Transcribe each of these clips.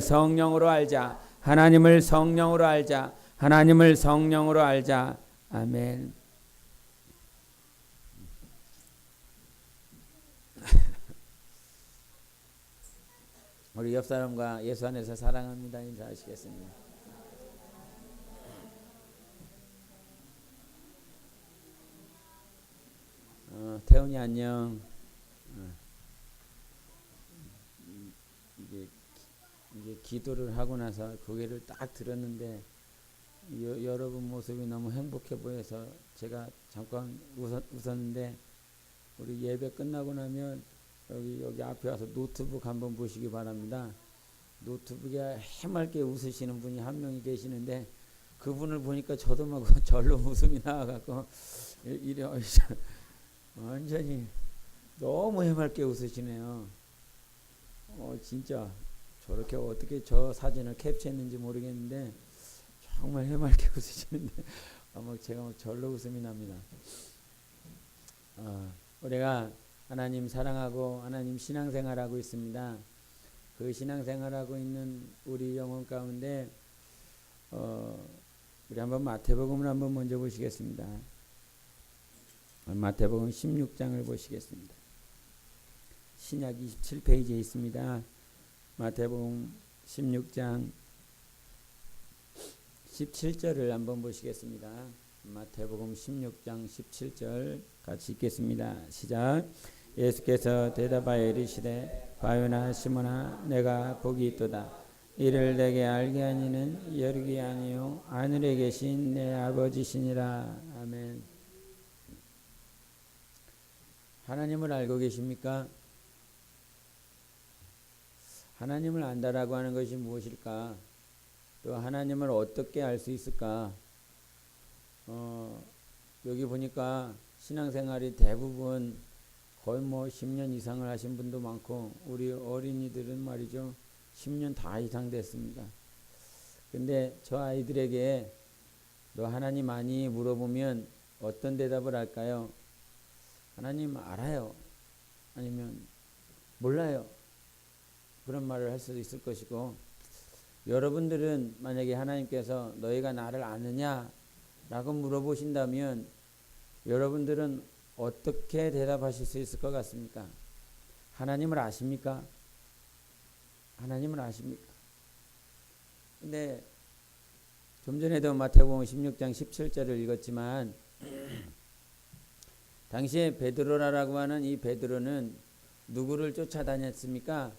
성령으로 알자. 하나님을 성령으로 알자. 하나님을 성령으로 알자. 아멘. 우리 옆 사람과 예수 안에서 사랑합니다 인사하시겠습니다. 태훈이 안녕. 이게 기도를 하고 나서 고개를 딱 들었는데 여러분 모습이 너무 행복해 보여서 제가 잠깐 웃었는데, 우리 예배 끝나고 나면 여기 앞에 와서 노트북 한번 보시기 바랍니다. 노트북에 해맑게 웃으시는 분이 한 명이 계시는데, 그분을 보니까 저도 막 절로 웃음이 나와갖고 이래 완전히 너무 해맑게 웃으시네요. 진짜 저렇게 어떻게 저 사진을 캡처했는지 모르겠는데 정말 해맑게 웃으시는데 제가 막 절로 웃음이 납니다. 우리가 하나님 사랑하고 하나님 신앙생활하고 있습니다. 그 신앙생활하고 있는 우리 영혼 가운데 우리 한번 마태복음을 한번 먼저 보시겠습니다. 마태복음 16장을 보시겠습니다. 신약 27페이지에 있습니다. 마태복음 16장 17절을 한번 보시겠습니다. 마태복음 16장 17절 같이 읽겠습니다. 시작. 예수께서 대답하여 이르시되 바요나 시몬아 내가 복이 있도다. 이를 내게 알게 하니는 여력이 아니요 하늘에 계신 내 아버지시니라. 아멘. 하나님을 알고 계십니까? 하나님을 안다라고 하는 것이 무엇일까? 또 하나님을 어떻게 알 수 있을까? 여기 보니까 신앙생활이 대부분 거의 10년 이상을 하신 분도 많고, 우리 어린이들은 말이죠 10년 다 이상 됐습니다. 근데 저 아이들에게 너 하나님 아니? 물어보면 어떤 대답을 할까요? 하나님 알아요. 아니면 몰라요. 그런 말을 할 수도 있을 것이고, 여러분들은 만약에 하나님께서 너희가 나를 아느냐? 라고 물어보신다면 여러분들은 어떻게 대답하실 수 있을 것 같습니까? 하나님을 아십니까? 하나님을 아십니까? 근데 좀 전에도 마태복음 16장 17절을 읽었지만 당시에 베드로라고 하는 이 베드로는 누구를 쫓아다녔습니까?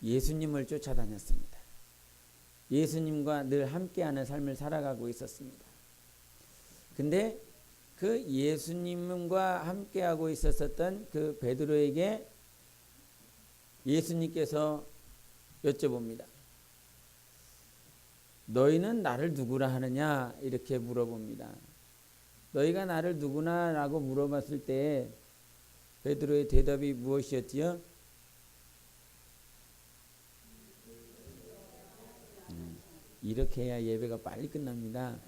예수님을 쫓아다녔습니다. 예수님과 늘 함께하는 삶을 살아가고 있었습니다. 근데 그 예수님과 함께하고 있었던 그 베드로에게 예수님께서 여쭤봅니다. 너희는 나를 누구라 하느냐? 이렇게 물어봅니다. 너희가 나를 누구나? 라고 물어봤을 때 베드로의 대답이 무엇이었지요? 이렇게 해야 예배가 빨리 끝납니다.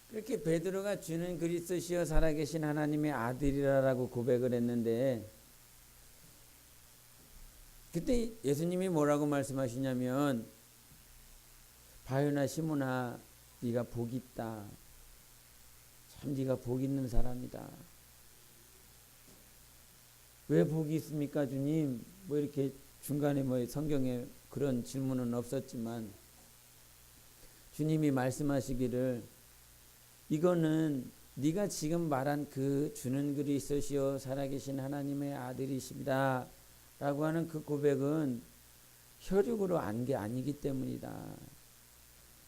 그렇게 베드로가 주는 그리스도시여 살아계신 하나님의 아들이라고 고백을 했는데, 그때 예수님이 뭐라고 말씀하시냐면 바요나 시몬아 네가 복 있다. 참 네가 복 있는 사람이다. 왜 복이 있습니까 주님? 이렇게 중간에 성경에 그런 질문은 없었지만 주님이 말씀하시기를 이거는 네가 지금 말한 그 주는 그리스도시요 살아계신 하나님의 아들이십니다 라고 하는 그 고백은 혈육으로 안 게 아니기 때문이다.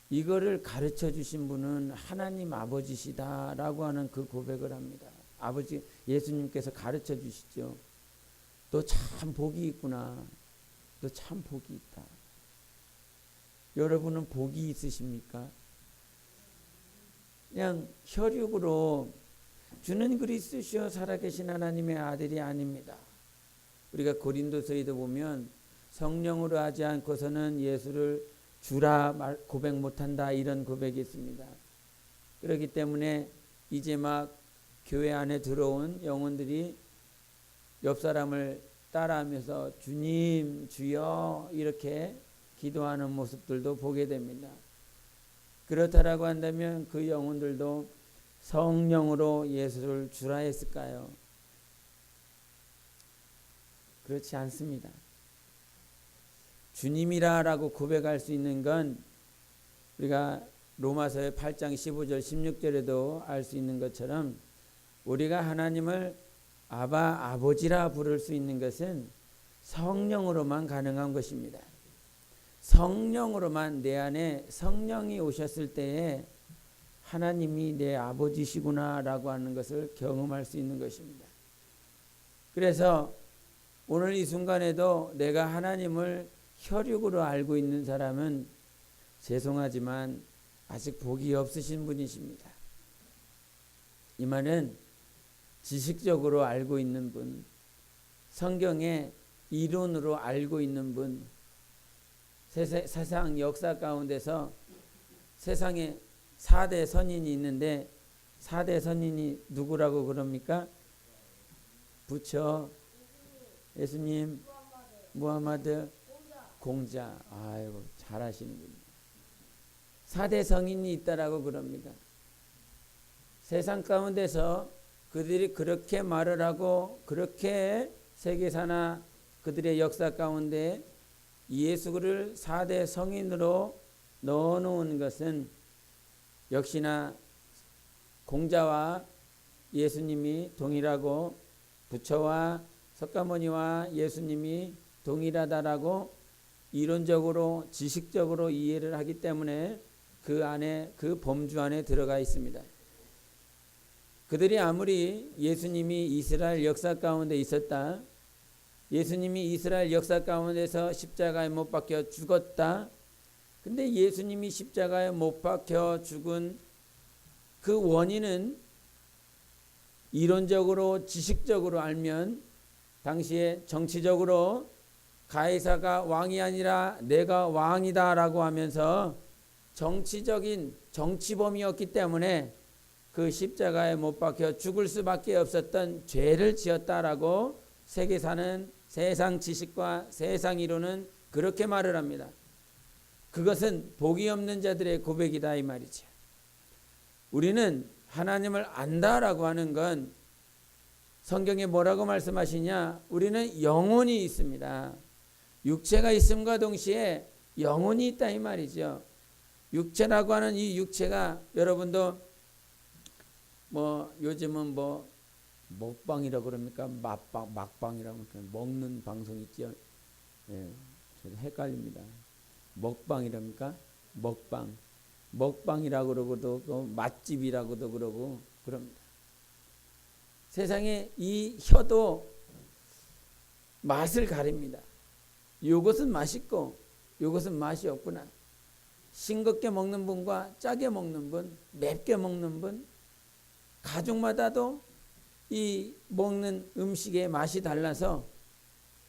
이거를 가르쳐 주신 분은 하나님 아버지시다 라고 하는 그 고백을 합니다. 아버지 예수님께서 가르쳐 주시죠. 너 참 복이 있구나. 너 참 복이 있다. 여러분은 복이 있으십니까? 그냥 혈육으로 주는 그리스도시여 살아계신 하나님의 아들이 아닙니다. 우리가 고린도서에도 보면 성령으로 하지 않고서는 예수를 주라 고백 못한다 이런 고백이 있습니다. 그렇기 때문에 이제 막 교회 안에 들어온 영혼들이 옆 사람을 따라하면서 주님, 주여 이렇게 기도하는 모습들도 보게 됩니다. 그렇다라고 한다면 그 영혼들도 성령으로 예수를 주라 했을까요? 그렇지 않습니다. 주님이라고 고백할 수 있는 건 우리가 로마서의 8장 15절 16절에도 알 수 있는 것처럼 우리가 하나님을 아바 아버지라 부를 수 있는 것은 성령으로만 가능한 것입니다. 성령으로만 내 안에 성령이 오셨을 때에 하나님이 내 아버지시구나 라고 하는 것을 경험할 수 있는 것입니다. 그래서 오늘 이 순간에도 내가 하나님을 혈육으로 알고 있는 사람은 죄송하지만 아직 복이 없으신 분이십니다. 이 말은 지식적으로 알고 있는 분, 성경의 이론으로 알고 있는 분, 세상 역사 가운데서 세상에 4대 선인이 있는데 4대 선인이 누구라고 그럽니까? 부처, 예수님, 무하마드, 공자. 아이고 잘하시는군요. 4대 성인이 있다라고 그럽니다. 세상 가운데서 그들이 그렇게 말을 하고 그렇게 세계사나 그들의 역사 가운데 예수를 4대 성인으로 넣어놓은 것은 역시나 공자와 예수님이 동일하고 부처와 석가모니와 예수님이 동일하다라고 이론적으로 지식적으로 이해를 하기 때문에 그 안에 그 범주 안에 들어가 있습니다. 그들이 아무리 예수님이 이스라엘 역사 가운데 있었다, 예수님이 이스라엘 역사 가운데서 십자가에 못 박혀 죽었다, 근데 예수님이 십자가에 못 박혀 죽은 그 원인은 이론적으로 지식적으로 알면 당시에 정치적으로 가이사가 왕이 아니라 내가 왕이다 라고 하면서 정치적인 정치범이었기 때문에 그 십자가에 못 박혀 죽을 수밖에 없었던 죄를 지었다라고 세계사는 세상 지식과 세상 이론은 그렇게 말을 합니다. 그것은 복이 없는 자들의 고백이다 이 말이죠. 우리는 하나님을 안다라고 하는 건 성경에 뭐라고 말씀하시냐? 우리는 영혼이 있습니다. 육체가 있음과 동시에 영혼이 있다 이 말이죠. 육체라고 하는 이 육체가 여러분도 뭐 요즘은 뭐 먹방이라고 그럽니까? 막방이라고 먹는 방송 있죠. 예, 저도 헷갈립니다. 먹방이랍니까? 먹방이라고 그러고도 맛집이라고도 그러고 그럽니다. 세상에 이 혀도 맛을 가립니다. 이것은 맛있고 이것은 맛이 없구나. 싱겁게 먹는 분과 짜게 먹는 분, 맵게 먹는 분, 가족마다도 이 먹는 음식의 맛이 달라서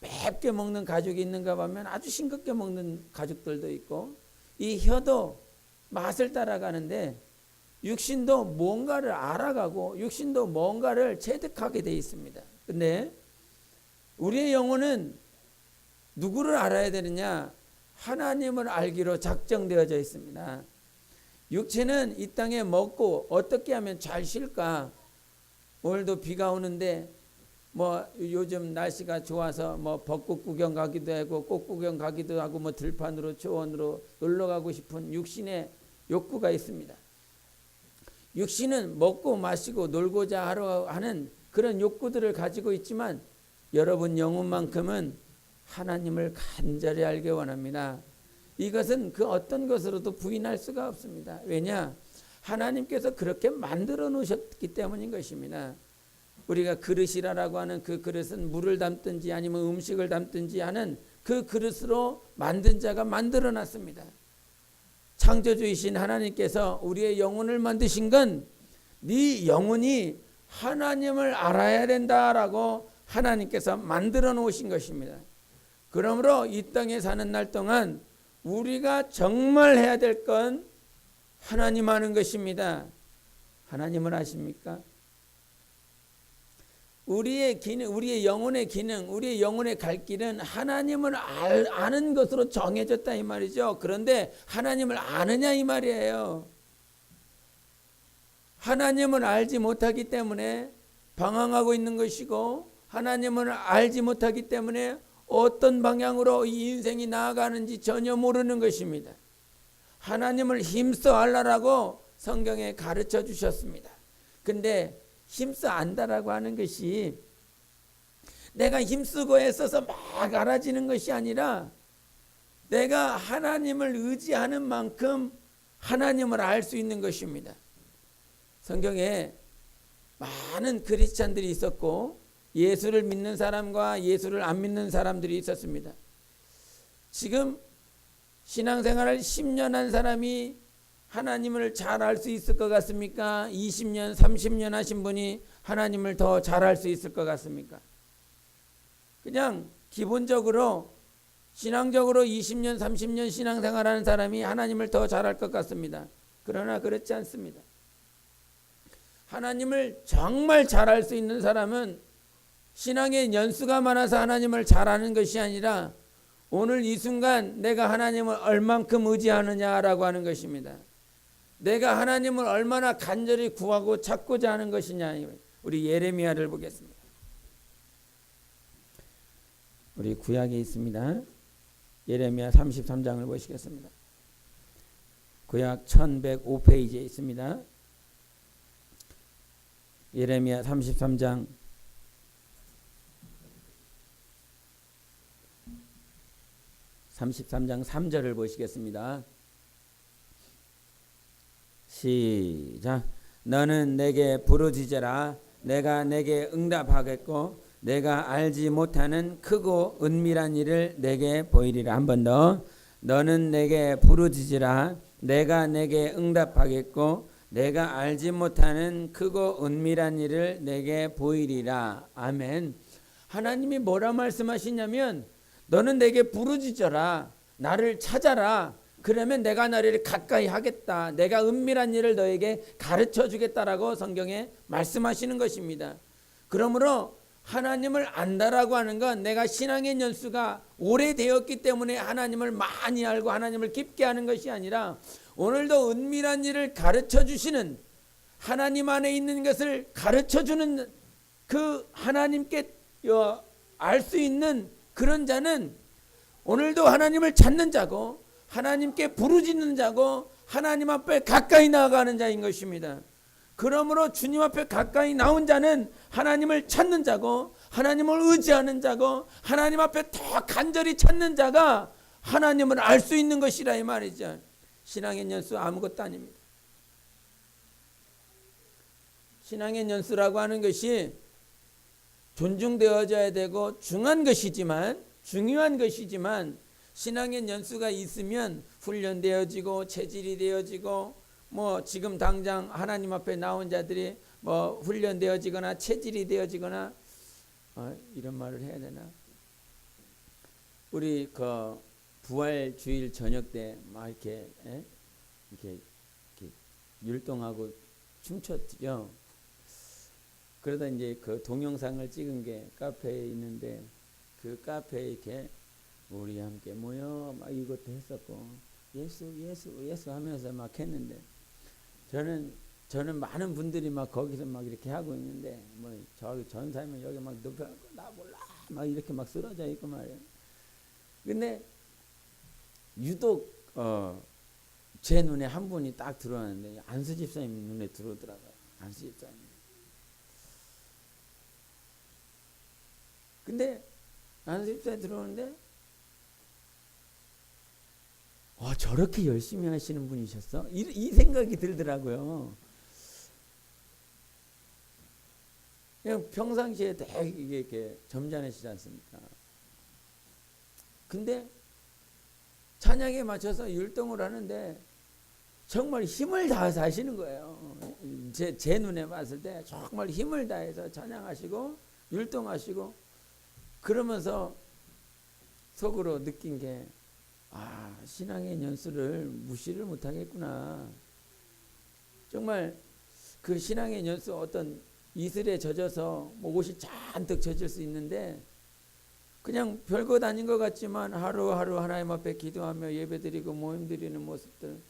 맵게 먹는 가족이 있는가 보면 아주 싱겁게 먹는 가족들도 있고, 이 혀도 맛을 따라가는데 육신도 뭔가를 알아가고 육신도 뭔가를 체득하게 되어 있습니다. 근데 우리의 영혼은 누구를 알아야 되느냐? 하나님을 알기로 작정되어져 있습니다. 육체는 이 땅에 먹고 어떻게 하면 잘 쉴까? 오늘도 비가 오는데 뭐 요즘 날씨가 좋아서 뭐 벚꽃 구경 가기도 하고 꽃 구경 가기도 하고 뭐 들판으로 초원으로 놀러 가고 싶은 육신의 욕구가 있습니다. 육신은 먹고 마시고 놀고자 하는 그런 욕구들을 가지고 있지만 여러분 영혼만큼은 하나님을 간절히 알기 원합니다. 이것은 그 어떤 것으로도 부인할 수가 없습니다. 왜냐? 하나님께서 그렇게 만들어 놓으셨기 때문인 것입니다. 우리가 그릇이라고 하는 그 그릇은 물을 담든지 아니면 음식을 담든지 하는 그 그릇으로 만든 자가 만들어 놨습니다. 창조주이신 하나님께서 우리의 영혼을 만드신 건 네 영혼이 하나님을 알아야 된다라고 하나님께서 만들어 놓으신 것입니다. 그러므로 이 땅에 사는 날 동안 우리가 정말 해야 될 건 하나님 아는 것입니다. 하나님을 아십니까? 우리의 기능, 우리의 영혼의 기능, 우리의 영혼의 갈 길은 하나님을 아는 것으로 정해졌다 이 말이죠. 그런데 하나님을 아느냐 이 말이에요. 하나님을 알지 못하기 때문에 방황하고 있는 것이고, 하나님을 알지 못하기 때문에 어떤 방향으로 이 인생이 나아가는지 전혀 모르는 것입니다. 하나님을 힘써 알라라고 성경에 가르쳐 주셨습니다. 근데 힘써 안다라고 하는 것이 내가 힘쓰고 애써서 막 알아지는 것이 아니라 내가 하나님을 의지하는 만큼 하나님을 알 수 있는 것입니다. 성경에 많은 크리스찬들이 있었고 예수를 믿는 사람과 예수를 안 믿는 사람들이 있었습니다. 지금 신앙생활을 10년 한 사람이 하나님을 잘 알 수 있을 것 같습니까? 20년, 30년 하신 분이 하나님을 더 잘 알 수 있을 것 같습니까? 그냥 기본적으로 신앙적으로 20년, 30년 신앙생활하는 사람이 하나님을 더 잘 알 것 같습니다. 그러나 그렇지 않습니다. 하나님을 정말 잘 알 수 있는 사람은 신앙의 연수가 많아서 하나님을 잘 아는 것이 아니라 오늘 이 순간 내가 하나님을 얼만큼 의지하느냐라고 하는 것입니다. 내가 하나님을 얼마나 간절히 구하고 찾고자 하는 것이냐. 우리 예레미야를 보겠습니다. 우리 구약에 있습니다. 예레미야 33장을 보시겠습니다. 구약 1105페이지에 있습니다. 예레미야 33장 3절을 보시겠습니다. 시작. 너는 내게 부르짖어라. 내가 내게 응답하겠고 내가 알지 못하는 크고 은밀한 일을 내게 보이리라. 한 번 더. 너는 내게 부르짖으라. 내가 내게 응답하겠고 내가 알지 못하는 크고 은밀한 일을 내게 보이리라. 아멘. 하나님이 뭐라 말씀하시냐면 너는 내게 부르짖어라. 나를 찾아라. 그러면 내가 너를 가까이 하겠다. 내가 은밀한 일을 너에게 가르쳐 주겠다라고 성경에 말씀하시는 것입니다. 그러므로 하나님을 안다라고 하는 건 내가 신앙의 연수가 오래되었기 때문에 하나님을 많이 알고 하나님을 깊게 하는 것이 아니라 오늘도 은밀한 일을 가르쳐 주시는 하나님 안에 있는 것을 가르쳐 주는 그 하나님께 알 수 있는 그런 자는 오늘도 하나님을 찾는 자고 하나님께 부르짖는 자고 하나님 앞에 가까이 나아가는 자인 것입니다. 그러므로 주님 앞에 가까이 나온 자는 하나님을 찾는 자고 하나님을 의지하는 자고 하나님 앞에 더 간절히 찾는 자가 하나님을 알 수 있는 것이라 이 말이죠. 신앙의 연수 아무것도 아닙니다. 신앙의 연수라고 하는 것이 존중되어져야 되고 중요한 것이지만 신앙의 연수가 있으면 훈련되어지고 체질이 되어지고 뭐 지금 당장 하나님 앞에 나온 자들이 뭐 훈련되어지거나 체질이 되어지거나 이런 말을 해야 되나? 우리 그 부활 주일 저녁 때 막 이렇게 율동하고 춤췄죠. 그러다 이제 그 동영상을 찍은 게 카페에 있는데 그 카페에 이렇게 우리 함께 모여 막 이것도 했었고 예수 하면서 막 했는데 저는 많은 분들이 막 거기서 막 이렇게 하고 있는데 뭐 저기 전사면 여기 막 눕혀갖고 나 몰라 막 이렇게 막 쓰러져 있고 말이에요. 근데 유독 제 눈에 한 분이 딱 들어왔는데 안수 집사님 눈에 들어오더라고요. 안수 집사님. 근데 안수 집사님 들어오는데 저렇게 열심히 하시는 분이셨어? 이 생각이 들더라고요. 그냥 평상시에 되게 이렇게 점잖으시지 않습니까? 근데 찬양에 맞춰서 율동을 하는데 정말 힘을 다해서 하시는 거예요. 제 눈에 봤을 때 정말 힘을 다해서 찬양하시고 율동하시고 그러면서 속으로 느낀 게 신앙의 연수를 무시를 못하겠구나. 정말 그 신앙의 연수 어떤 이슬에 젖어서 뭐 옷이 잔뜩 젖을 수 있는데 그냥 별것 아닌 것 같지만 하루하루 하나님 앞에 기도하며 예배드리고 모임드리는 모습들,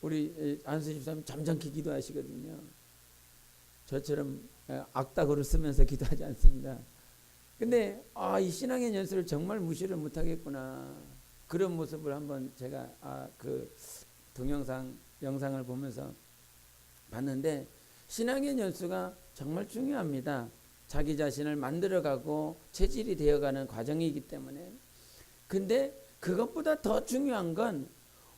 우리 안수 집사님 잠잠히 기도하시거든요. 저처럼 악닥으로 쓰면서 기도하지 않습니다. 근데 이 신앙의 연수를 정말 무시를 못하겠구나, 그런 모습을 한번 제가 그 동영상 영상을 보면서 봤는데, 신앙의 연수가 정말 중요합니다. 자기 자신을 만들어가고 체질이 되어가는 과정이기 때문에. 근데 그것보다 더 중요한 건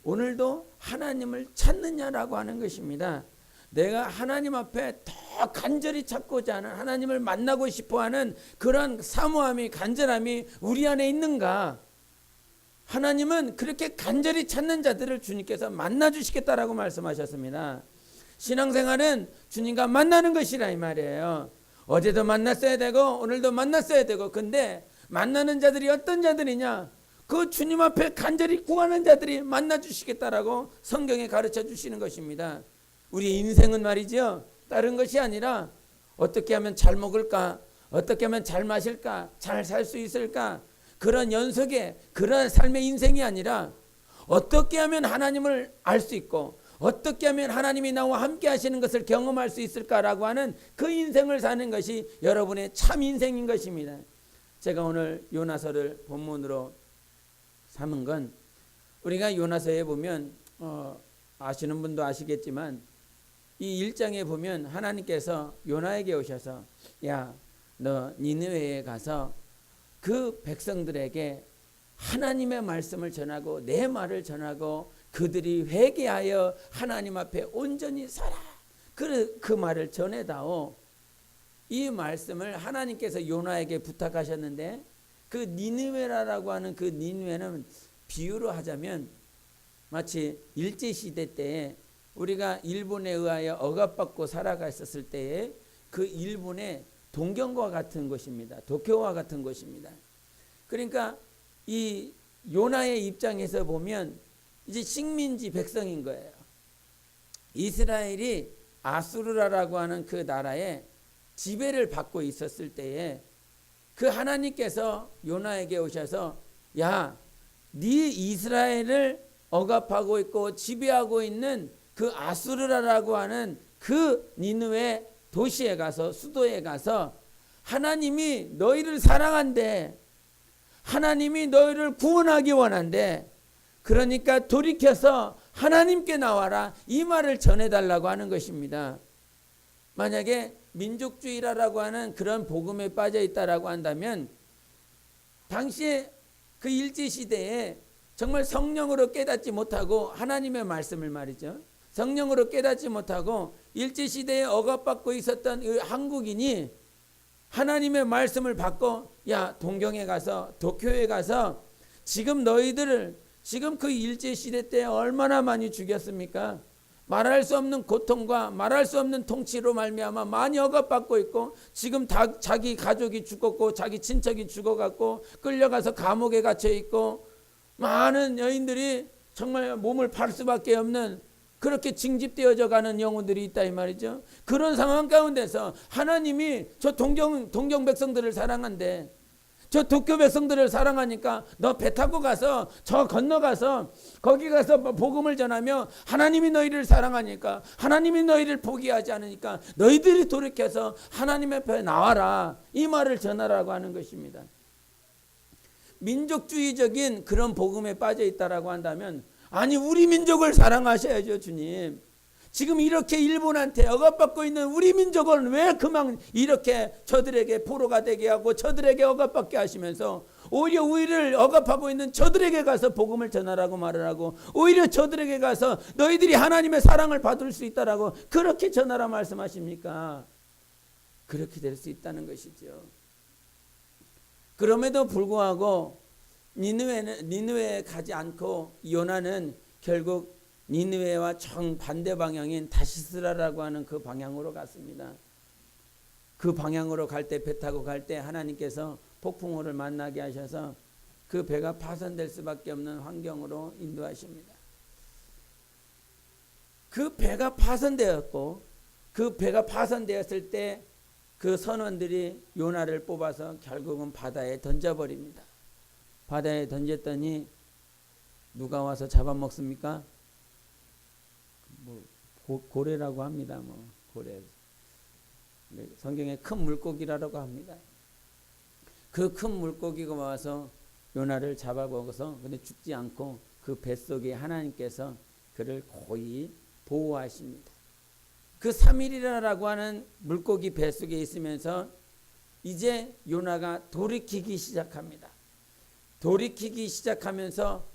오늘도 하나님을 찾느냐라고 하는 것입니다. 내가 하나님 앞에 더 간절히 찾고자 하는, 하나님을 만나고 싶어하는 그런 사모함이, 간절함이 우리 안에 있는가? 하나님은 그렇게 간절히 찾는 자들을 주님께서 만나 주시겠다라고 말씀하셨습니다. 신앙생활은 주님과 만나는 것이라 이 말이에요. 어제도 만났어야 되고 오늘도 만났어야 되고, 근데 만나는 자들이 어떤 자들이냐? 그 주님 앞에 간절히 구하는 자들이 만나 주시겠다라고 성경에 가르쳐 주시는 것입니다. 우리 인생은 말이죠, 다른 것이 아니라 어떻게 하면 잘 먹을까, 어떻게 하면 잘 마실까, 잘 살 수 있을까, 그런 연속의 그런 삶의 인생이 아니라 어떻게 하면 하나님을 알 수 있고 어떻게 하면 하나님이 나와 함께 하시는 것을 경험할 수 있을까라고 하는 그 인생을 사는 것이 여러분의 참 인생인 것입니다. 제가 오늘 요나서를 본문으로 삼은 건, 우리가 요나서에 보면 아시는 분도 아시겠지만 이 1장에 보면 하나님께서 요나에게 오셔서 야, 너 니느웨에 가서 그 백성들에게 하나님의 말씀을 전하고 내 말을 전하고 그들이 회개하여 하나님 앞에 온전히 서라, 그 말을 전해다오. 이 말씀을 하나님께서 요나에게 부탁하셨는데, 그 니느웨라고 하는 그 니느웨는 비유로 하자면 마치 일제시대 때에 우리가 일본에 의하여 억압받고 살아갔었을 때에 그 일본의 동경과 같은 곳입니다. 도쿄와 같은 곳입니다. 그러니까 이 요나의 입장에서 보면 이제 식민지 백성인 거예요. 이스라엘이 아수르라라고 하는 그 나라에 지배를 받고 있었을 때에 그 하나님께서 요나에게 오셔서 야, 네 이스라엘을 억압하고 있고 지배하고 있는 그 아수르라라고 하는 그 니느웨 도시에 가서, 수도에 가서 하나님이 너희를 사랑한대, 하나님이 너희를 구원하기 원한대, 그러니까 돌이켜서 하나님께 나와라, 이 말을 전해달라고 하는 것입니다. 만약에 민족주의라고 하는 그런 복음에 빠져 있다라고 한다면 당시에 그 일제시대에 정말 성령으로 깨닫지 못하고 하나님의 말씀을 말이죠, 성령으로 깨닫지 못하고 일제시대에 억압받고 있었던 이 한국인이 하나님의 말씀을 받고 야, 동경에 가서 도쿄에 가서 지금 너희들을 지금 그 일제시대 때 얼마나 많이 죽였습니까? 말할 수 없는 고통과 말할 수 없는 통치로 말미암아 많이 억압받고 있고 지금 자기 가족이 죽었고 자기 친척이 죽어갔고 끌려가서 감옥에 갇혀 있고 많은 여인들이 정말 몸을 팔 수밖에 없는 그렇게 징집되어져 가는 영혼들이 있다 이 말이죠. 그런 상황 가운데서 하나님이 저 동경 백성들을 사랑한대, 저 도쿄 백성들을 사랑하니까 너 배 타고 가서 저 건너가서 거기 가서 복음을 전하며 하나님이 너희를 사랑하니까, 하나님이 너희를 포기하지 않으니까 너희들이 돌이켜서 하나님 앞에 나와라, 이 말을 전하라고 하는 것입니다. 민족주의적인 그런 복음에 빠져 있다라고 한다면, 아니 우리 민족을 사랑하셔야죠. 주님, 지금 이렇게 일본한테 억압받고 있는 우리 민족은 왜 그만 이렇게 저들에게 포로가 되게 하고 저들에게 억압받게 하시면서 오히려 우리를 억압하고 있는 저들에게 가서 복음을 전하라고 말을 하고 오히려 저들에게 가서 너희들이 하나님의 사랑을 받을 수 있다라고 그렇게 전하라 말씀하십니까? 그렇게 될 수 있다는 것이죠. 그럼에도 불구하고 니느웨에 가지 않고 요나는 결국 니느웨와 정반대 방향인 다시스라라고 하는 그 방향으로 갔습니다. 그 방향으로 갈 때, 배 타고 갈 때 하나님께서 폭풍우를 만나게 하셔서 그 배가 파손될 수밖에 없는 환경으로 인도하십니다. 그 배가 파손되었고 그 배가 파손되었을 때 그 선원들이 요나를 뽑아서 결국은 바다에 던져버립니다. 바다에 던졌더니 누가 와서 잡아먹습니까? 뭐 고래라고 합니다. 뭐 고래. 성경에 큰 물고기라고 합니다. 그 큰 물고기가 와서 요나를 잡아먹어서 근데 죽지 않고 그 뱃속에 하나님께서 그를 고이 보호하십니다. 그 3일이라고 하는 물고기 뱃속에 있으면서 이제 요나가 돌이키기 시작합니다. 돌이키기 시작하면서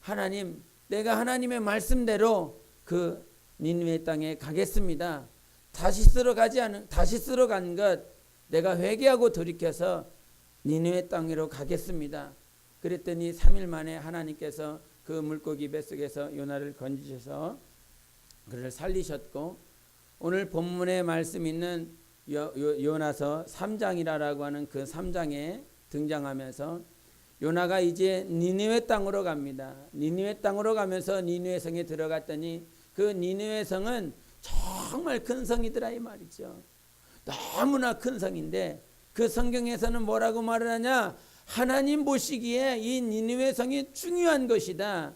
하나님, 내가 하나님의 말씀대로 그 니느웨 땅에 가겠습니다. 다시 쓰러 간 것 내가 회개하고 돌이켜서 니느웨 땅으로 가겠습니다. 그랬더니 3일 만에 하나님께서 그 물고기 뱃속에서 요나를 건지셔서 그를 살리셨고, 오늘 본문에 말씀 있는 요나서 3장이라고 하는 그 3장에 등장하면서 요나가 이제 니느웨 땅으로 갑니다. 니느웨 땅으로 가면서 니느웨 성에 들어갔더니 그 니느웨 성은 정말 큰 성이더라 이 말이죠. 너무나 큰 성인데 그 성경에서는 뭐라고 말을 하냐? 하나님 보시기에 이 니느웨 성이 중요한 것이다.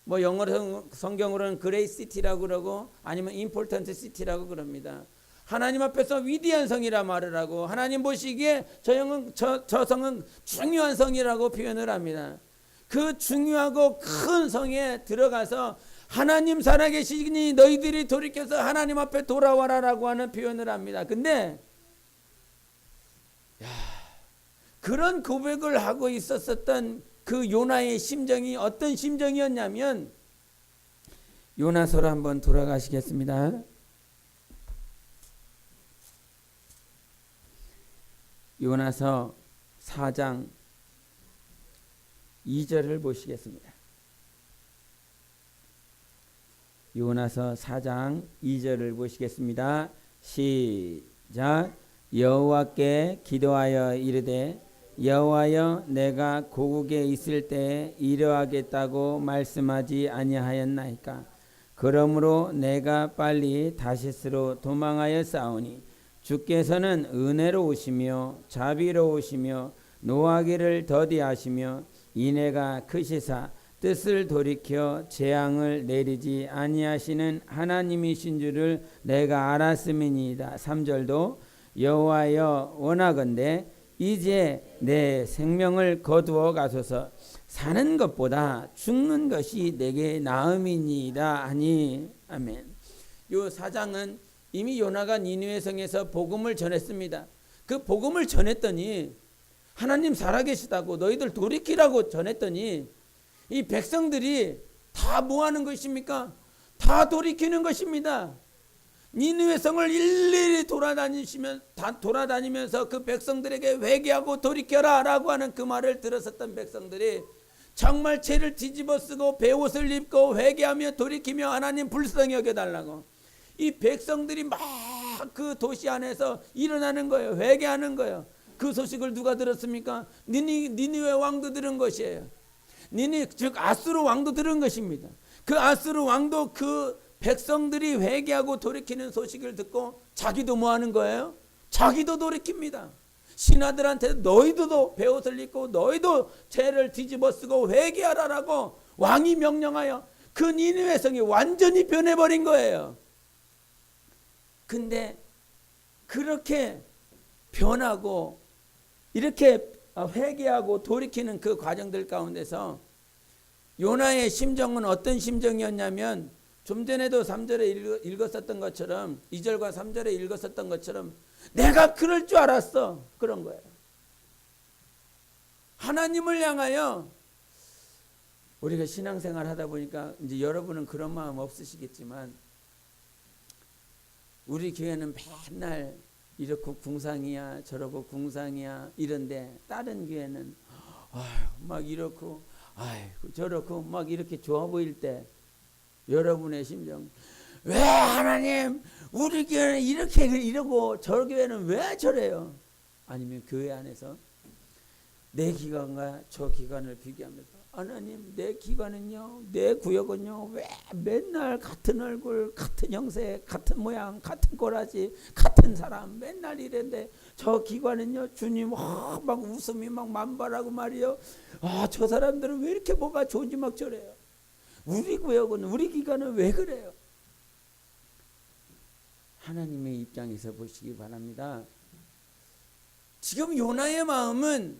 뭐 영어 성경으로는 그레이트 시티라고 그러고 아니면 임포턴트 시티라고 그럽니다. 하나님 앞에서 위대한 성이라 말을 하고 하나님 보시기에 저 성은 중요한 성이라고 표현을 합니다. 그 중요하고 큰 성에 들어가서 하나님 살아계시니 너희들이 돌이켜서 하나님 앞에 돌아와라라고 하는 표현을 합니다. 근데 그런 고백을 하고 있었던 그 요나의 심정이 어떤 심정이었냐면, 요나서로 한번 돌아가시겠습니다. 요나서 4장 2절을 보시겠습니다. 요나서 4장 2절을 보시겠습니다. 시작. 여호와께 기도하여 이르되 여호와여, 내가 고국에 있을 때에 이러하겠다고 말씀하지 아니하였나이까? 그러므로 내가 빨리 다시스로 도망하여 싸우니 주께서는 은혜로우시며 자비로우시며 노하기를 더디하시며 인애가 크시사 뜻을 돌이켜 재앙을 내리지 아니하시는 하나님이신 줄을 내가 알았음이니이다. 3절도 여호와여, 원하건대 이제 내 생명을 거두어 가소서. 사는 것보다 죽는 것이 내게 나음이니이다 하니. 아멘. 요 4장은 이미 요나가 니느웨 성에서 복음을 전했습니다. 그 복음을 전했더니 하나님 살아계시다고 너희들 돌이키라고 전했더니 이 백성들이 다 뭐 하는 것입니까? 다 돌이키는 것입니다. 니느웨 성을 일일이 돌아다니면서 그 백성들에게 회개하고 돌이켜라 라고 하는 그 말을 들었었던 백성들이 정말 죄를 뒤집어 쓰고 베옷을 입고 회개하며 돌이키며 하나님 불쌍히 여겨달라고 이 백성들이 막 그 도시 안에서 일어나는 거예요. 회개하는 거예요. 그 소식을 누가 들었습니까? 니느웨 왕도 들은 것이에요. 즉 아수르 왕도 들은 것입니다. 그 아수르 왕도 그 백성들이 회개하고 돌이키는 소식을 듣고 자기도 뭐 하는 거예요? 자기도 돌이킵니다. 신하들한테 너희도 베옷을 입고 너희도 죄를 뒤집어 쓰고 회개하라라고 왕이 명령하여 그 니느웨 성이 완전히 변해버린 거예요. 근데 그렇게 변하고 이렇게 회개하고 돌이키는 그 과정들 가운데서 요나의 심정은 어떤 심정이었냐면, 좀 전에도 3절에 읽었었던 것처럼 2절과 3절에 읽었었던 것처럼 내가 그럴 줄 알았어, 그런 거예요. 하나님을 향하여 우리가 신앙생활 하다 보니까 이제 여러분은 그런 마음 없으시겠지만 우리 교회는 맨날 이렇고 궁상이야 저러고 궁상이야 이런데 다른 교회는 막 이렇고 저렇고 막 이렇게 좋아 보일 때 여러분의 심정, 왜 하나님 우리 교회는 이렇게 이러고 저 교회는 왜 저래요? 아니면 교회 안에서 내 기관과 저 기관을 비교하면서 하나님 내 기관은요, 내 구역은요, 왜 맨날 같은 얼굴, 같은 형태, 같은 모양, 같은 꼬라지, 같은 사람 맨날 이랬는데 저 기관은요, 주님 막 웃음이 막 만발하고 말이요. 저 사람들은 왜 이렇게 뭐가 좋은지 막 저래요. 우리 구역은, 우리 기관은 왜 그래요? 하나님의 입장에서 보시기 바랍니다. 지금 요나의 마음은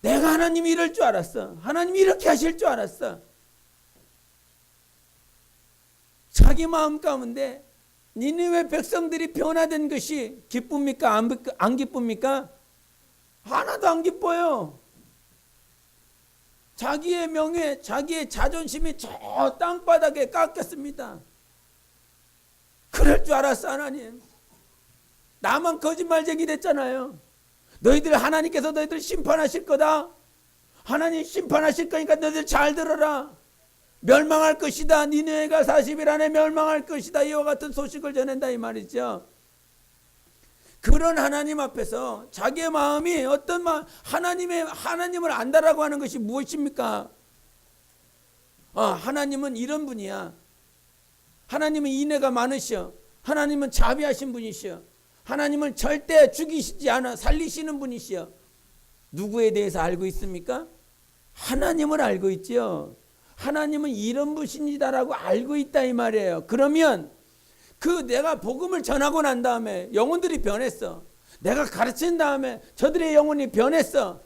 내가 하나님이 이럴 줄 알았어. 하나님이 이렇게 하실 줄 알았어. 자기 마음 가운데 니느웨 백성들이 변화된 것이 기쁩니까? 안 기쁩니까? 하나도 안 기뻐요. 자기의 명예, 자기의 자존심이 저 땅바닥에 깎였습니다. 그럴 줄 알았어. 하나님 나만 거짓말쟁이 됐잖아요. 너희들 하나님께서 너희들 심판하실 거다. 하나님 심판하실 거니까 너희들 잘 들어라. 멸망할 것이다. 니느웨가 40일 안에 멸망할 것이다. 이와 같은 소식을 전한다 이 말이죠. 그런 하나님 앞에서 자기의 마음이 어떤 마음, 하나님을 안다라고 하는 것이 무엇입니까? 하나님은 이런 분이야. 하나님은 인애가 많으셔. 하나님은 자비하신 분이셔. 하나님은 절대 죽이시지 않아 살리시는 분이시여. 누구에 대해서 알고 있습니까? 하나님을 알고 있죠. 하나님은 이런 분이다라고 알고 있다 이 말이에요. 그러면 내가 복음을 전하고 난 다음에 영혼들이 변했어. 내가 가르친 다음에 저들의 영혼이 변했어.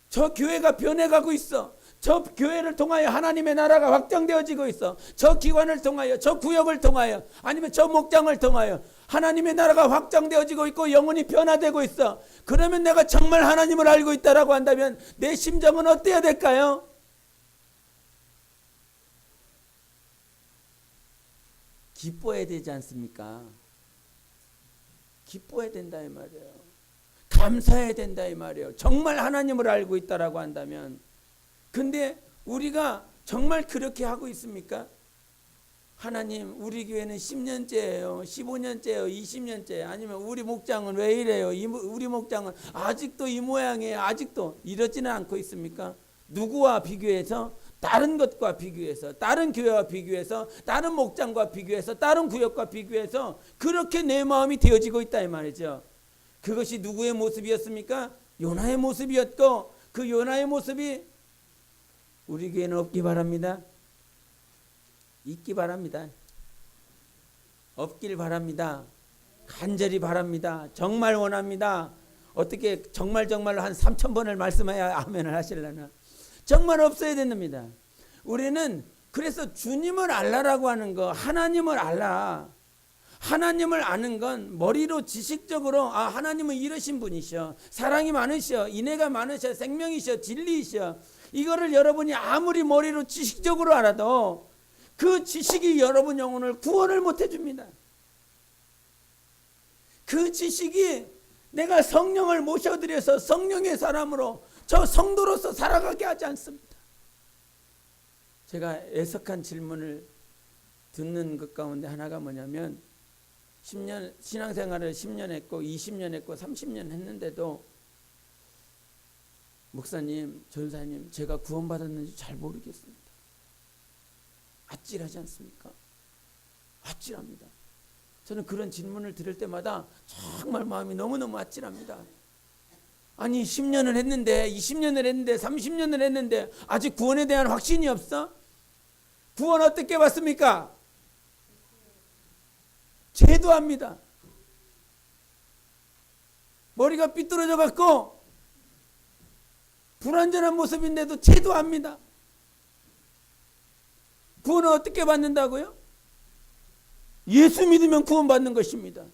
저 교회가 변해가고 있어. 저 교회를 통하여 하나님의 나라가 확장되어지고 있어. 저 기관을 통하여, 저 구역을 통하여, 아니면 저 목장을 통하여 하나님의 나라가 확장되어지고 있고 영혼이 변화되고 있어. 그러면 내가 정말 하나님을 알고 있다라고 한다면 내 심정은 어때야 될까요? 기뻐해야 되지 않습니까? 기뻐해야 된다 이 말이에요. 감사해야 된다 이 말이에요. 정말 하나님을 알고 있다라고 한다면. 근데 우리가 정말 그렇게 하고 있습니까? 하나님 우리 교회는 10년째예요. 15년째예요. 20년째. 아니면 우리 목장은 왜 이래요? 우리 목장은 아직도 이 모양이에요. 아직도 이러지는 않고 있습니까? 누구와 비교해서? 다른 것과 비교해서, 다른 교회와 비교해서, 다른 목장과 비교해서, 다른 구역과 비교해서 그렇게 내 마음이 되어지고 있다 이 말이죠. 그것이 누구의 모습이었습니까? 요나의 모습이었고, 그 요나의 모습이 우리 교회는 없기 바랍니다. 있기 바랍니다. 없길 바랍니다. 간절히 바랍니다. 정말 원합니다. 어떻게 정말로 한 3,000번을 말씀해야 아멘을 하시려나. 정말 없어야 됩니다. 우리는 그래서 주님을 알라라고 하는 거, 하나님을 알라. 하나님을 아는 건 머리로 지식적으로 하나님은 이러신 분이셔. 사랑이 많으셔. 인애가 많으셔. 생명이셔. 진리이셔. 이거를 여러분이 아무리 머리로 지식적으로 알아도 그 지식이 여러분 영혼을 구원을 못 해줍니다. 그 지식이 내가 성령을 모셔드려서 성령의 사람으로 저 성도로서 살아가게 하지 않습니다. 제가 애석한 질문을 듣는 것 가운데 하나가 뭐냐면 10년 신앙생활을 10년 했고 20년 했고 30년 했는데도 목사님, 전사님 제가 구원받았는지 잘 모르겠습니다. 아찔하지 않습니까? 아찔합니다. 저는 그런 질문을 들을 때마다 정말 마음이 너무너무 아찔합니다. 아니 10년을 했는데 20년을 했는데 30년을 했는데 아직 구원에 대한 확신이 없어? 구원 어떻게 받습니까? 제도합니다. 머리가 삐뚤어져 갖고 불완전한 모습인데도 제도합니다. 구원을 어떻게 받는다고요? 예수 믿으면 구원 받는 것입니다.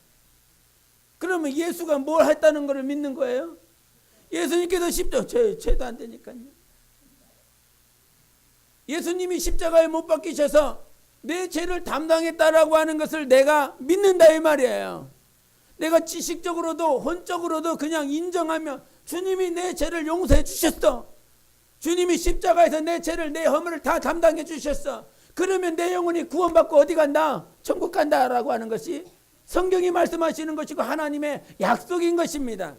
그러면 예수가 뭘 했다는 것을 믿는 거예요? 예수님께서 십자가 죄도 안 되니까요. 예수님이 십자가에 못 박히셔서 내 죄를 담당했다라고 하는 것을 내가 믿는다 이 말이에요. 내가 지식적으로도 혼적으로도 그냥 인정하며 주님이 내 죄를 용서해 주셨어. 주님이 십자가에서 내 죄를 내 허물을 다 담당해 주셨어. 그러면 내 영혼이 구원받고 어디 간다? 천국 간다라고 하는 것이 성경이 말씀하시는 것이고 하나님의 약속인 것입니다.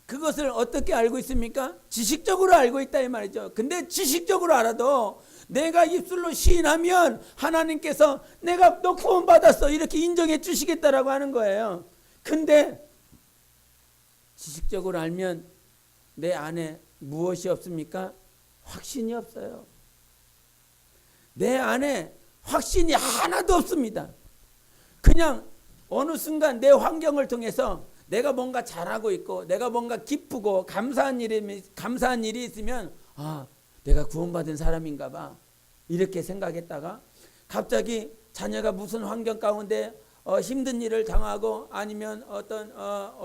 그것을 어떻게 알고 있습니까? 지식적으로 알고 있다 이 말이죠. 근데 지식적으로 알아도 내가 입술로 시인하면 하나님께서 내가 너 구원받았어 이렇게 인정해 주시겠다라고 하는 거예요. 근데 지식적으로 알면 내 안에 무엇이 없습니까? 확신이 없어요. 내 안에 확신이 하나도 없습니다. 그냥 어느 순간 내 환경을 통해서 내가 뭔가 잘하고 있고 내가 뭔가 기쁘고 감사한 일이 있으면 내가 구원받은 사람인가 봐 이렇게 생각했다가 갑자기 자녀가 무슨 환경 가운데 힘든 일을 당하고 아니면 어떤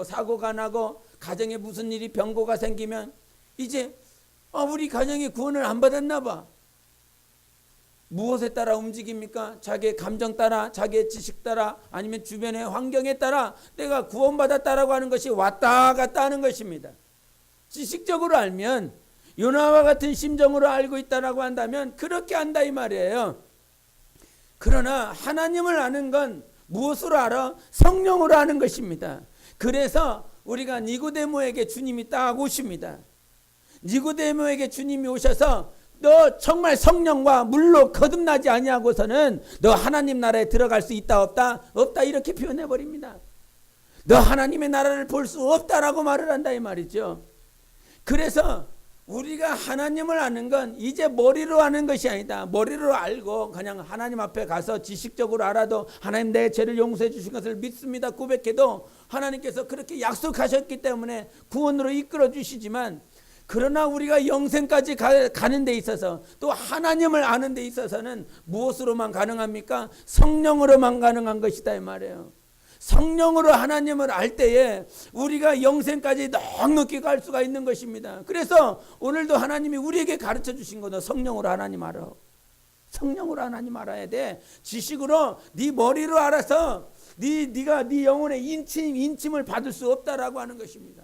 사고가 나고 가정에 무슨 일이 병고가 생기면 이제 우리 가정이 구원을 안 받았나 봐. 무엇에 따라 움직입니까? 자기의 감정 따라, 자기의 지식 따라, 아니면 주변의 환경에 따라 내가 구원받았다라고 하는 것이 왔다 갔다 하는 것입니다. 지식적으로 알면 요나와 같은 심정으로 알고 있다라고 한다면 그렇게 안다 이 말이에요. 그러나 하나님을 아는 건 무엇으로 알아? 성령으로 아는 것입니다. 그래서 우리가 니고데모에게 주님이 딱 오십니다. 니고데모에게 주님이 오셔서 너 정말 성령과 물로 거듭나지 아니하고서는 너 하나님 나라에 들어갈 수 있다 없다? 없다 이렇게 표현해 버립니다. 너 하나님의 나라를 볼 수 없다라고 말을 한다 이 말이죠. 그래서 우리가 하나님을 아는 건 이제 머리로 아는 것이 아니다. 머리로 알고 그냥 하나님 앞에 가서 지식적으로 알아도 하나님 내 죄를 용서해 주신 것을 믿습니다 고백해도 하나님께서 그렇게 약속하셨기 때문에 구원으로 이끌어 주시지만 그러나 우리가 영생까지 가는 데 있어서 또 하나님을 아는 데 있어서는 무엇으로만 가능합니까? 성령으로만 가능한 것이다 이 말이에요. 성령으로 하나님을 알 때에 우리가 영생까지 넉넉히 갈 수가 있는 것입니다. 그래서 오늘도 하나님이 우리에게 가르쳐 주신 거는 성령으로 하나님 알아. 성령으로 하나님 알아야 돼. 지식으로 네 머리로 알아서 네가 네 영혼의 인침을 받을 수 없다라고 하는 것입니다.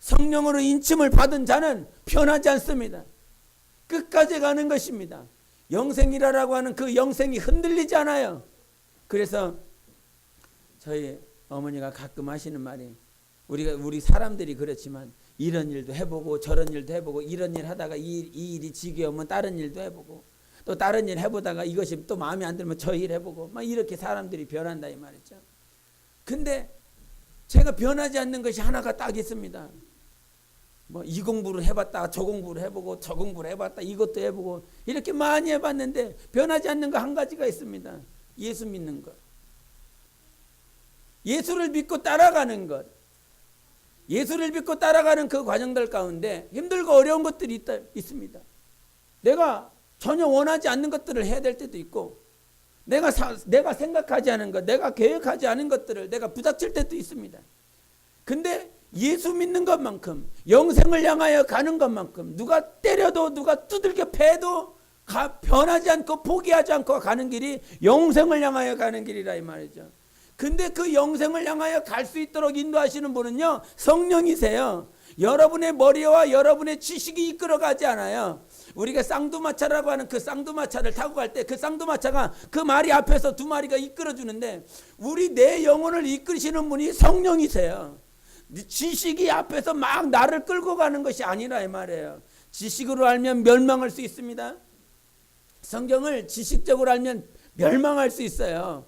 성령으로 인침을 받은 자는 변하지 않습니다. 끝까지 가는 것입니다. 영생이라고 하는 그 영생이 흔들리지 않아요. 그래서 저희 어머니가 가끔 하시는 말이 우리 사람들이 그렇지만 이런 일도 해보고 저런 일도 해보고 이런 일 하다가 이 일이 지겨우면 다른 일도 해보고 또 다른 일 해보다가 이것이 또 마음에 안 들면 저 일 해보고 막 이렇게 사람들이 변한다 이 말이죠. 근데 제가 변하지 않는 것이 하나가 딱 있습니다. 이 공부를 해봤다 저 공부를 해보고 저 공부를 해봤다 이것도 해보고 이렇게 많이 해봤는데 변하지 않는 거 한 가지가 있습니다. 예수 믿는 것. 예수를 믿고 따라가는 것. 예수를 믿고 따라가는 그 과정들 가운데 힘들고 어려운 것들이 있습니다. 내가 전혀 원하지 않는 것들을 해야 될 때도 있고 내가 생각하지 않은 것, 내가 계획하지 않은 것들을 내가 부닥칠 때도 있습니다. 근데 예수 믿는 것만큼 영생을 향하여 가는 것만큼 누가 때려도 누가 두들겨 패도 변하지 않고 포기하지 않고 가는 길이 영생을 향하여 가는 길이라 이 말이죠. 근데 그 영생을 향하여 갈 수 있도록 인도하시는 분은요 성령이세요. 여러분의 머리와 여러분의 지식이 이끌어가지 않아요. 우리가 쌍두마차라고 하는 그 쌍두마차를 타고 갈 때 그 쌍두마차가 그 마리 앞에서 두 마리가 이끌어주는데 내 영혼을 이끄시는 분이 성령이세요. 지식이 앞에서 막 나를 끌고 가는 것이 아니라 이 말이에요. 지식으로 알면 멸망할 수 있습니다. 성경을 지식적으로 알면 멸망할 수 있어요.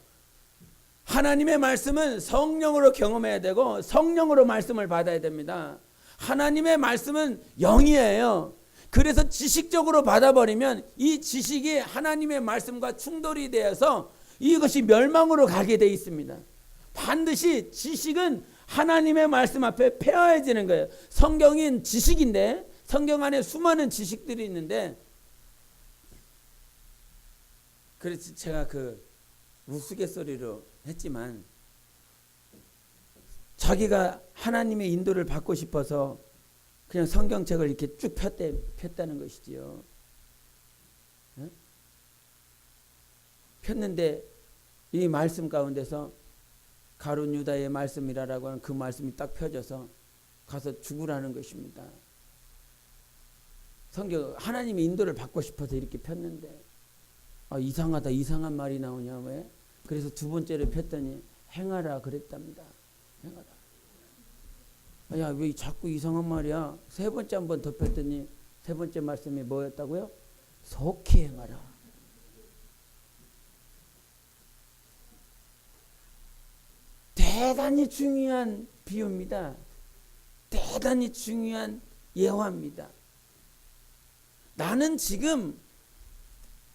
하나님의 말씀은 성령으로 경험해야 되고 성령으로 말씀을 받아야 됩니다. 하나님의 말씀은 영이에요. 그래서 지식적으로 받아버리면 이 지식이 하나님의 말씀과 충돌이 되어서 이것이 멸망으로 가게 돼 있습니다. 반드시 지식은 하나님의 말씀 앞에 폐하해지는 거예요. 성경인 지식인데 성경 안에 수많은 지식들이 있는데 그래서 제가 우스갯소리로 했지만 자기가 하나님의 인도를 받고 싶어서 그냥 성경책을 이렇게 쭉 폈다는 것이지요. 네? 폈는데 이 말씀 가운데서 가룟 유다의 말씀이라고 하는 그 말씀이 딱 펴져서 가서 죽으라는 것입니다. 성경 하나님의 인도를 받고 싶어서 이렇게 폈는데 이상하다 이상한 말이 나오냐 왜? 그래서 두 번째를 폈더니 행하라 그랬답니다. 행하라. 야, 왜 자꾸 이상한 말이야? 세 번째 한번 덮였더니 세 번째 말씀이 뭐였다고요? 속히 행하라. 대단히 중요한 비유입니다. 대단히 중요한 예화입니다. 나는 지금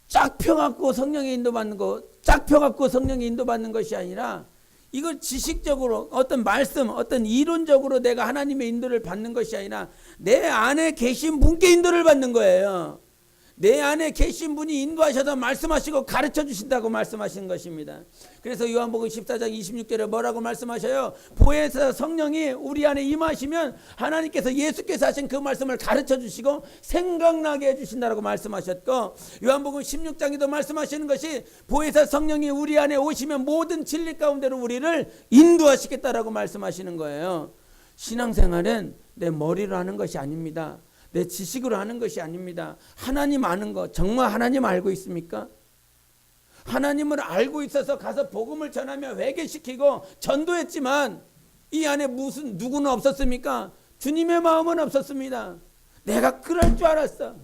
쫙 펴갖고 성령의 인도받는 거, 쫙 펴갖고 성령의 인도받는 것이 아니라 이걸 지식적으로 어떤 말씀, 어떤 이론적으로 내가 하나님의 인도를 받는 것이 아니라 내 안에 계신 분께 인도를 받는 거예요. 내 안에 계신 분이 인도하셔서 말씀하시고 가르쳐 주신다고 말씀하시는 것입니다. 그래서 요한복음 14장 26절에 뭐라고 말씀하셔요? 보혜사 성령이 우리 안에 임하시면 하나님께서 예수께서 하신 그 말씀을 가르쳐 주시고 생각나게 해주신다고 말씀하셨고, 요한복음 16장에도 말씀하시는 것이 보혜사 성령이 우리 안에 오시면 모든 진리 가운데로 우리를 인도하시겠다라고 말씀하시는 거예요. 신앙생활은 내 머리로 하는 것이 아닙니다. 내 지식으로 하는 것이 아닙니다. 하나님 아는 거, 정말 하나님 알고 있습니까? 하나님을 알고 있어서 가서 복음을 전하며 회개시키고 전도했지만 이 안에 무슨 누구는 없었습니까? 주님의 마음은 없었습니다. 내가 그럴 줄 알았어.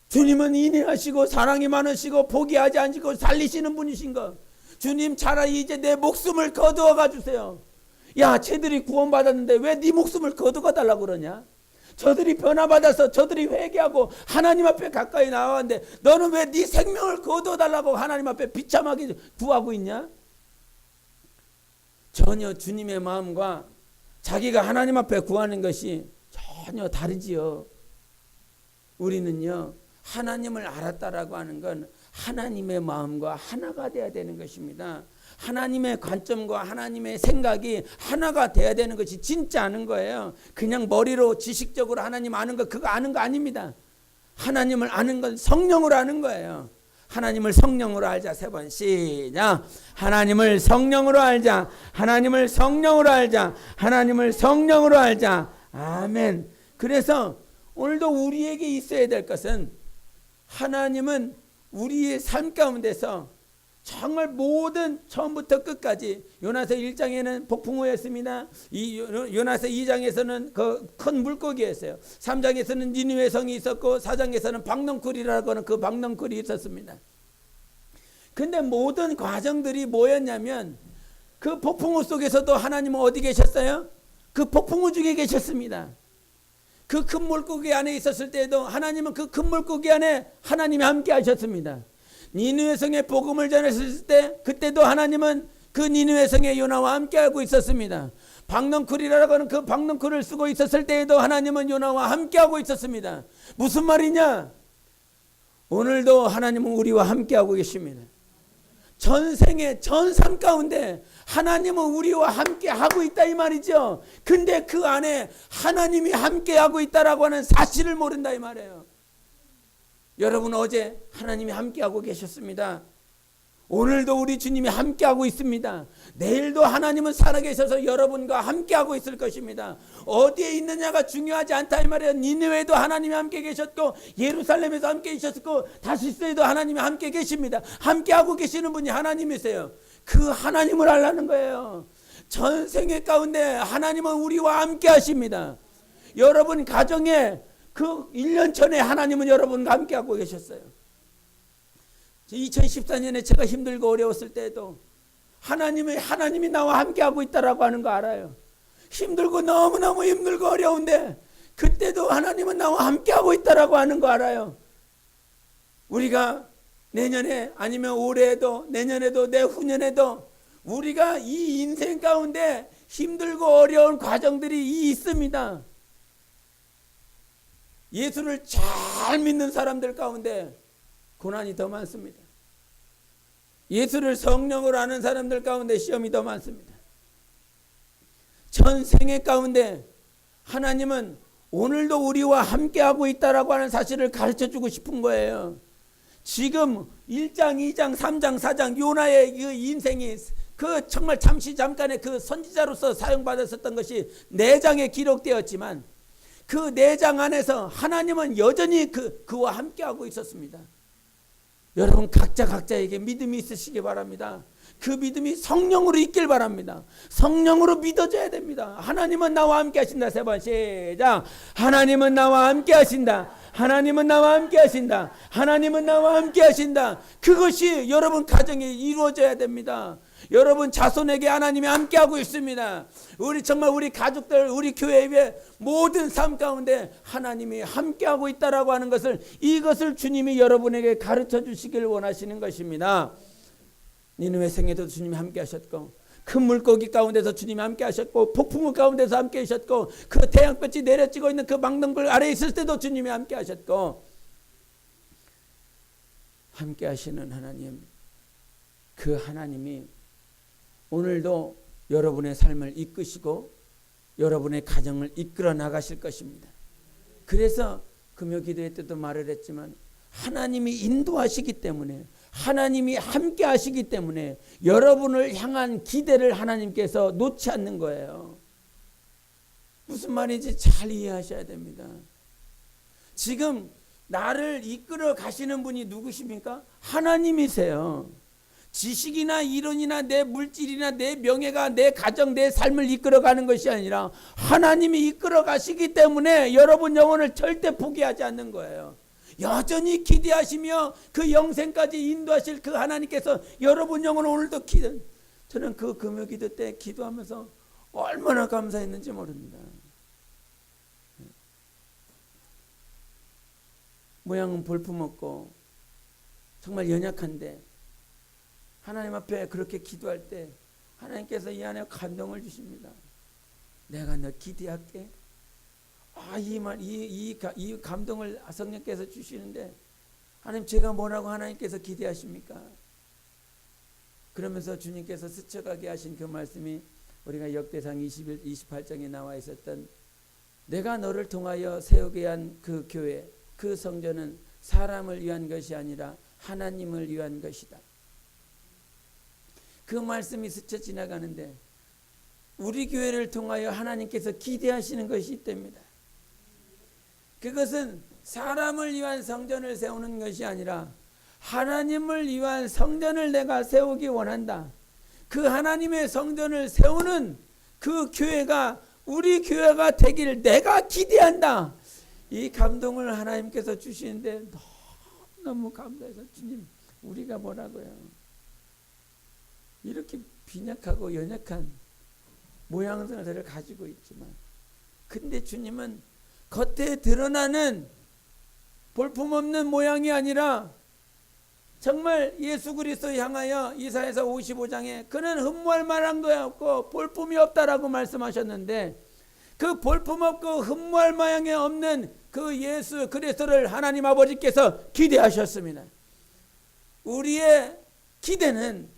주님은 인내하시고 사랑이 많으시고 포기하지 않으시고 살리시는 분이신 거. 주님 차라리 이제 내 목숨을 거두어 가주세요. 야, 쟤들이 구원받았는데 왜 네 목숨을 거두어 달라고 그러냐? 저들이 변화받아서 저들이 회개하고 하나님 앞에 가까이 나왔는데 너는 왜 네 생명을 거둬달라고 하나님 앞에 비참하게 구하고 있냐? 전혀 주님의 마음과 자기가 하나님 앞에 구하는 것이 전혀 다르지요. 우리는요, 하나님을 알았다라고 하는 건 하나님의 마음과 하나가 돼야 되는 것입니다. 하나님의 관점과 하나님의 생각이 하나가 돼야 되는 것이 진짜 아는 거예요. 그냥 머리로 지식적으로 하나님 아는 거, 그거 아는 거 아닙니다. 하나님을 아는 건 성령으로 아는 거예요. 하나님을 성령으로 알자. 세 번 시작. 하나님을 성령으로 알자. 하나님을 성령으로 알자. 하나님을 성령으로 알자. 아멘. 그래서 오늘도 우리에게 있어야 될 것은, 하나님은 우리의 삶 가운데서 정말 모든 처음부터 끝까지, 요나서 1장에는 폭풍우였습니다. 요나서 2장에서는 그 큰 물고기였어요. 3장에서는 니느웨 성이 있었고 4장에서는 박넝쿨이라고 하는 그 박넝쿨이 있었습니다. 근데 모든 과정들이 뭐였냐면, 그 폭풍우 속에서도 하나님은 어디 계셨어요? 그 폭풍우 중에 계셨습니다. 그 큰 물고기 안에 있었을 때에도 하나님은 그 큰 물고기 안에 하나님이 함께 하셨습니다. 니느웨 성에 복음을 전했을 때 그때도 하나님은 그 니느웨 성의 요나와 함께하고 있었습니다. 박넝쿨이라고 하는 그 박넝쿨을 쓰고 있었을 때에도 하나님은 요나와 함께하고 있었습니다. 무슨 말이냐? 오늘도 하나님은 우리와 함께하고 계십니다. 전생의 전삶 가운데 하나님은 우리와 함께하고 있다 이 말이죠. 근데 그 안에 하나님이 함께하고 있다라고 하는 사실을 모른다 이 말이에요. 여러분, 어제 하나님이 함께하고 계셨습니다. 오늘도 우리 주님이 함께하고 있습니다. 내일도 하나님은 살아계셔서 여러분과 함께하고 있을 것입니다. 어디에 있느냐가 중요하지 않다 이 말이에요. 니느웨도 하나님이 함께 계셨고, 예루살렘에도 함께 계셨고, 다시스에도 하나님이 함께 계십니다. 함께하고 계시는 분이 하나님이세요. 그 하나님을 알라는 거예요. 전생의 가운데 하나님은 우리와 함께 하십니다. 여러분 가정에 그 1년 전에 하나님은 여러분과 함께하고 계셨어요. 2014년에 제가 힘들고 어려웠을 때에도 하나님이 나와 함께하고 있다라고 하는 거 알아요. 힘들고 너무너무 힘들고 어려운데 그때도 하나님은 나와 함께하고 있다라고 하는 거 알아요. 우리가 내년에 아니면 올해에도 내년에도 내후년에도 우리가 이 인생 가운데 힘들고 어려운 과정들이 있습니다. 예수를 잘 믿는 사람들 가운데 고난이 더 많습니다. 예수를 성령으로 아는 사람들 가운데 시험이 더 많습니다. 전생애 가운데 하나님은 오늘도 우리와 함께하고 있다라고 하는 사실을 가르쳐주고 싶은 거예요. 지금 1장, 2장, 3장, 4장 요나의 그 인생이 그 정말 잠깐의 그 선지자로서 사용받았었던 것이 4장에 기록되었지만 그 4장 안에서 하나님은 여전히 그와 함께하고 있었습니다. 여러분 각자에게 믿음이 있으시기 바랍니다. 그 믿음이 성령으로 있길 바랍니다. 성령으로 믿어져야 됩니다. 하나님은 나와 함께 하신다. 세 번 시작. 하나님은 나와 함께 하신다. 하나님은 나와 함께 하신다. 하나님은 나와 함께 하신다. 그것이 여러분 가정에 이루어져야 됩니다. 여러분 자손에게 하나님이 함께하고 있습니다. 우리 가족들, 우리 교회의 모든 삶 가운데 하나님이 함께하고 있다라고 하는 것을, 이것을 주님이 여러분에게 가르쳐 주시길 원하시는 것입니다. 니느웨 생에도 주님이 함께 하셨고, 큰 물고기 가운데서 주님이 함께 하셨고, 폭풍우 가운데서 함께 하셨고, 그 태양볕이 내려지고 있는 그 망덩불 아래에 있을 때도 주님이 함께 하셨고, 함께 하시는 하나님, 그 하나님이 오늘도 여러분의 삶을 이끄시고 여러분의 가정을 이끌어 나가실 것입니다. 그래서 금요 기도회 때도 말을 했지만, 하나님이 인도하시기 때문에, 하나님이 함께 하시기 때문에 여러분을 향한 기대를 하나님께서 놓지 않는 거예요. 무슨 말인지 잘 이해하셔야 됩니다. 지금 나를 이끌어 가시는 분이 누구십니까? 하나님이세요. 지식이나 이론이나 내 물질이나 내 명예가 내 가정, 내 삶을 이끌어가는 것이 아니라 하나님이 이끌어 가시기 때문에 여러분 영혼을 절대 포기하지 않는 거예요. 여전히 기대하시며 그 영생까지 인도하실 그 하나님께서 여러분 영혼을 오늘도 저는 그 금요 기도 때 기도하면서 얼마나 감사했는지 모릅니다. 모양은 볼품없고 정말 연약한데 하나님 앞에 그렇게 기도할 때 하나님께서 이 안에 감동을 주십니다. 내가 너 기대할게. 이 감동을 성령께서 주시는데, 하나님 제가 뭐라고 하나님께서 기대하십니까? 그러면서 주님께서 스쳐가게 하신 그 말씀이 우리가 역대상 28장에 나와 있었던, 내가 너를 통하여 세우게 한 그 교회, 그 성전은 사람을 위한 것이 아니라 하나님을 위한 것이다. 그 말씀이 스쳐 지나가는데 우리 교회를 통하여 하나님께서 기대하시는 것이 있답니다. 그것은 사람을 위한 성전을 세우는 것이 아니라 하나님을 위한 성전을 내가 세우기 원한다. 그 하나님의 성전을 세우는 그 교회가 우리 교회가 되기를 내가 기대한다. 이 감동을 하나님께서 주시는데 너무 감사해서, 주님 우리가 뭐라고요? 이렇게 빈약하고 연약한 모양새를 가지고 있지만, 근데 주님은 겉에 드러나는 볼품없는 모양이 아니라 정말 예수 그리스도 향하여 이사야서 55장에 그는 흠모할 만한도 없고 볼품이 없다라고 말씀하셨는데, 그 볼품없고 흠모할 만한 없는 그 예수 그리스도를 하나님 아버지께서 기대하셨습니다. 우리의 기대는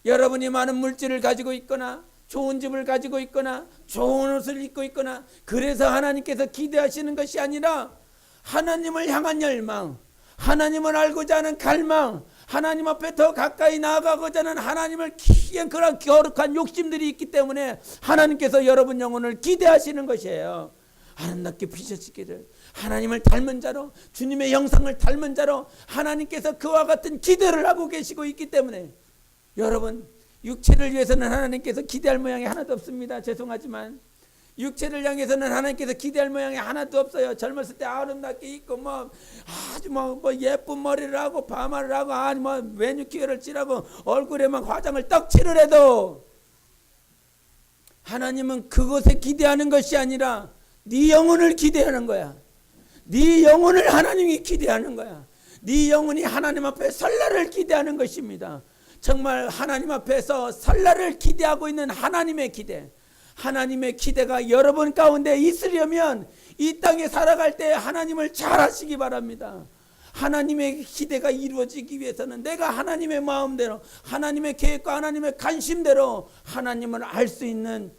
여러분이 많은 물질을 가지고 있거나 좋은 집을 가지고 있거나 좋은 옷을 입고 있거나 그래서 하나님께서 기대하시는 것이 아니라 하나님을 향한 열망, 하나님을 알고자 하는 갈망, 하나님 앞에 더 가까이 나아가고자 하는 하나님을 기한 그런 거룩한 욕심들이 있기 때문에 하나님께서 여러분 영혼을 기대하시는 것이에요. 아름답게 빚어지기를, 하나님을 닮은 자로, 주님의 형상을 닮은 자로 하나님께서 그와 같은 기대를 하고 계시고 있기 때문에, 여러분 육체를 위해서는 하나님께서 기대할 모양이 하나도 없습니다. 죄송하지만 육체를 향해서는 하나님께서 기대할 모양이 하나도 없어요. 젊었을 때 아름답게 입고 아주 예쁜 머리를 하고 파마를 하고 매니큐어를 칠하고 얼굴에만 화장을 떡칠을 해도, 하나님은 그것에 기대하는 것이 아니라 네 영혼을 기대하는 거야. 네 영혼을 하나님이 기대하는 거야. 네 영혼이 하나님 앞에 설날을 기대하는 것입니다. 정말 하나님 앞에서 설날을 기대하고 있는 하나님의 기대, 하나님의 기대가 여러분 가운데 있으려면 이 땅에 살아갈 때 하나님을 잘 하시기 바랍니다. 하나님의 기대가 이루어지기 위해서는 내가 하나님의 마음대로, 하나님의 계획과 하나님의 관심대로 하나님을 알 수 있는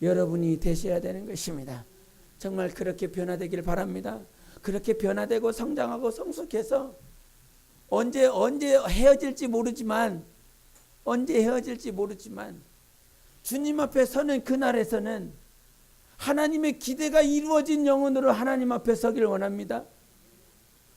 여러분이 되셔야 되는 것입니다. 정말 그렇게 변화되길 바랍니다. 그렇게 변화되고 성장하고 성숙해서 언제 헤어질지 모르지만 주님 앞에 서는 그날에서는 하나님의 기대가 이루어진 영혼으로 하나님 앞에 서길 원합니다.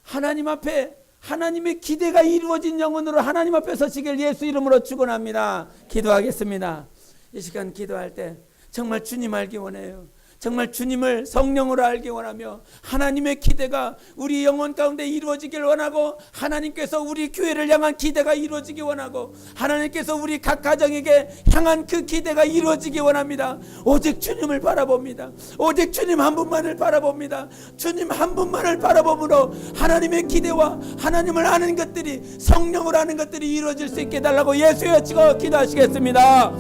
하나님 앞에 하나님의 기대가 이루어진 영혼으로 하나님 앞에 서시길 예수 이름으로 축원합니다. 기도하겠습니다. 이 시간 기도할 때 정말 주님 알기 원해요. 정말 주님을 성령으로 알기 원하며 하나님의 기대가 우리 영혼 가운데 이루어지길 원하고, 하나님께서 우리 교회를 향한 기대가 이루어지기 원하고, 하나님께서 우리 각 가정에게 향한 그 기대가 이루어지기 원합니다. 오직 주님을 바라봅니다. 오직 주님 한 분만을 바라봅니다. 주님 한 분만을 바라봄으로 하나님의 기대와 하나님을 아는 것들이, 성령을 아는 것들이 이루어질 수 있게 해달라고 예수여 치고 기도하시겠습니다.